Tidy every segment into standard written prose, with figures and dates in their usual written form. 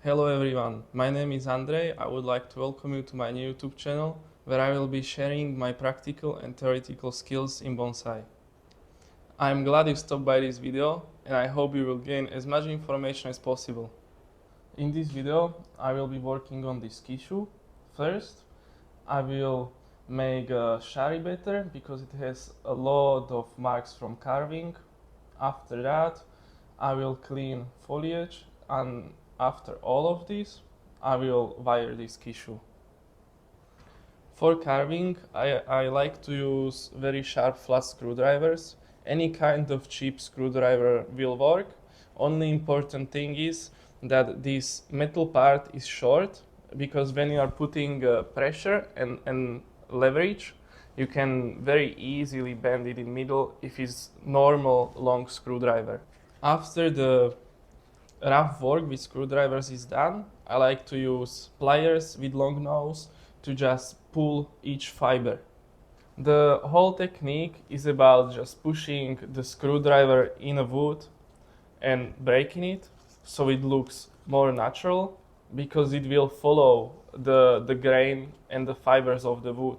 Hello everyone, my name is Andrei. I would like to welcome you to my new YouTube channel where I will be sharing my practical and theoretical skills in bonsai. I am glad you stopped by this video and I hope you will gain as much information as possible. In this video I will be working on this Kishu. First I will make a shari better because it has a lot of marks from carving. After that I will clean foliage, and after all of this I will wire this Kishu. For carving I like to use very sharp flat screwdrivers. Any kind of cheap screwdriver will work. Only important thing is that this metal part is short, because when you are putting pressure and leverage, you can very easily bend it in middle if it's normal long screwdriver. After the rough work with screwdrivers is done, I like to use pliers with long nose to just pull each fiber. The whole technique is about just pushing the screwdriver in a wood and breaking it so it looks more natural, because it will follow the grain and the fibers of the wood.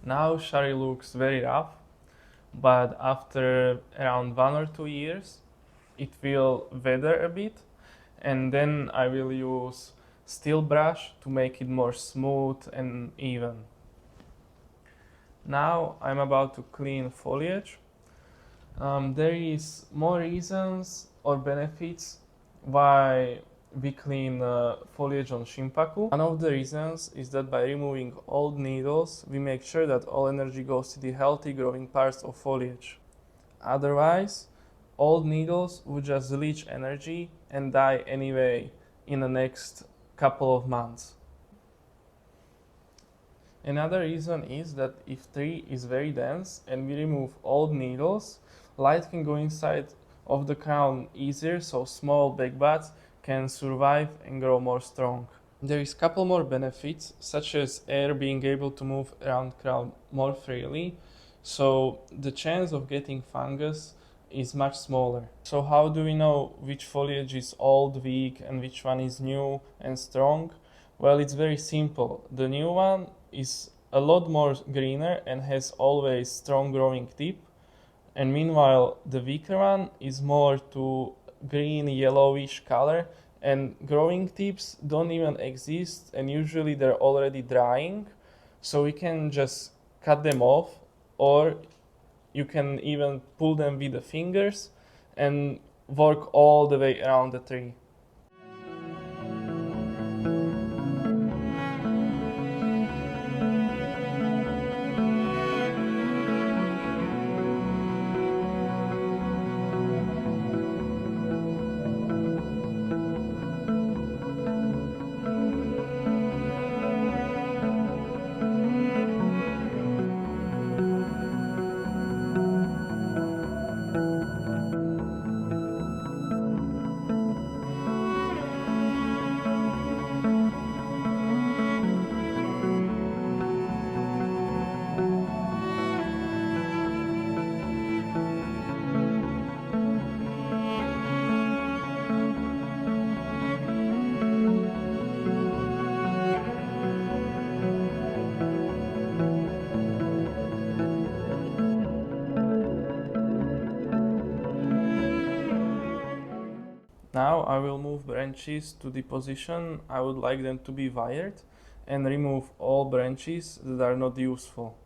Now shari looks very rough, but after around 1 or 2 years it will weather a bit, and then I will use steel brush to make it more smooth and even. Now I'm about to clean foliage. There is more reasons or benefits why we clean foliage on Shinpaku. One of the reasons is that by removing old needles, we make sure that all energy goes to the healthy growing parts of foliage. Otherwise, old needles would just leach energy and die anyway in the next couple of months. Another reason is that if tree is very dense and we remove old needles, light can go inside of the crown easier, so small back buds can survive and grow more strong. There is a couple more benefits, such as air being able to move around crown more freely, so the chance of getting fungus is much smaller. So how do we know which foliage is old, weak, and which one is new and strong? Well, it's very simple. The new one is a lot more greener and has always strong growing tip, and meanwhile the weaker one is more to green yellowish color, and growing tips don't even exist, and usually they're already drying, so we can just cut them off, or you can even pull them with the fingers and work all the way around the tree. Now I will move branches to the position I would like them to be wired and remove all branches that are not useful.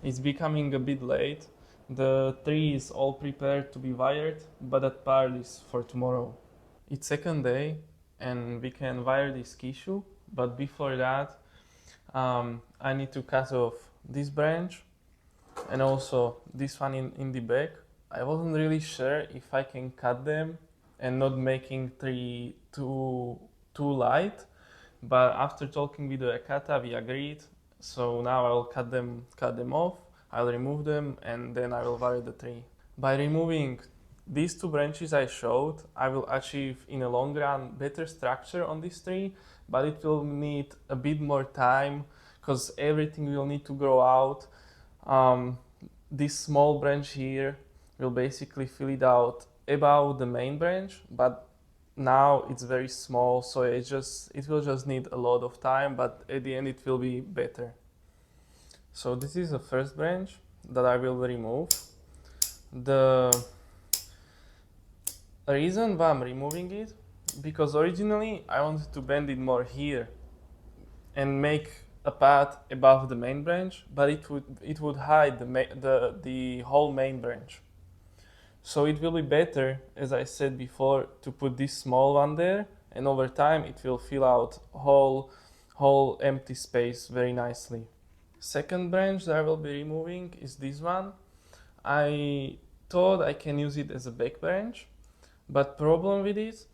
It's becoming a bit late. The tree is all prepared to be wired, but that part is for tomorrow. It's second day and we can wire this Kishu, but before that I need to cut off this branch and also this one in the back. I wasn't really sure if I can cut them and not making tree too light, but after talking with the Akata we agreed. So now I'll cut them off, I'll remove them and then I will wire the tree. By removing these two branches I showed, I will achieve in the long run better structure on this tree, but it will need a bit more time because everything will need to grow out. This small branch here will basically fill it out above the main branch, but now it's very small, so it will just need a lot of time, but at the end it will be better. So this is the first branch that I will remove. The reason why I'm removing it, because originally I wanted to bend it more here and make a path above the main branch, but it would hide the whole main branch. So it will be better, as I said before, to put this small one there, and over time it will fill out whole empty space very nicely. Second branch that I will be removing is this one. I thought I can use it as a back branch, but problem with it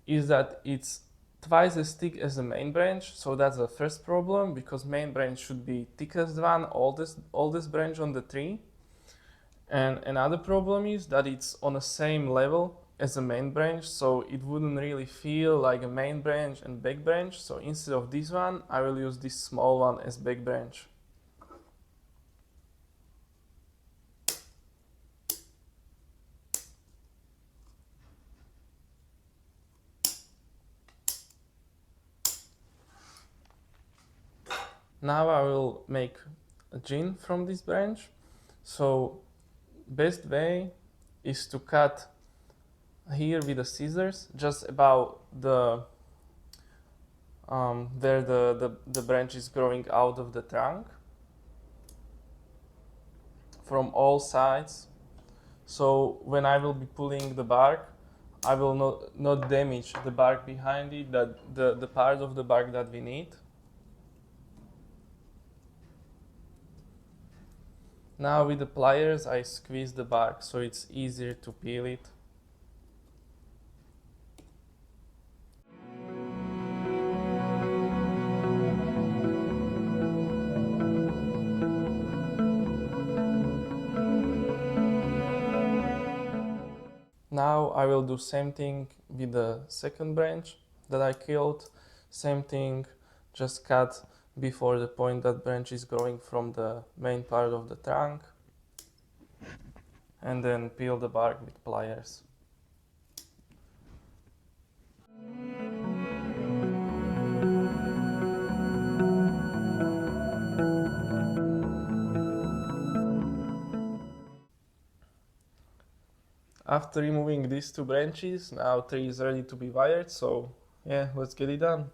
is that it's twice as thick as the main branch, so that's the first problem, because main branch should be thickest one, oldest branch on the tree. And another problem is that it's on the same level as the main branch, so it wouldn't really feel like a main branch and back branch. So instead of this one, I will use this small one as back branch. Now I will make a gin from this branch. So best way is to cut here with the scissors just about the where the branch is growing out of the trunk from all sides. So when I will be pulling the bark, I will not damage the bark behind it, the part of the bark that we need. Now with the pliers I squeeze the bark so it's easier to peel it. Now I will do same thing with the second branch that I killed. Same thing, just cut before the point that branch is growing from the main part of the trunk. And then peel the bark with pliers. After removing these two branches, now tree is ready to be wired, so yeah, let's get it done.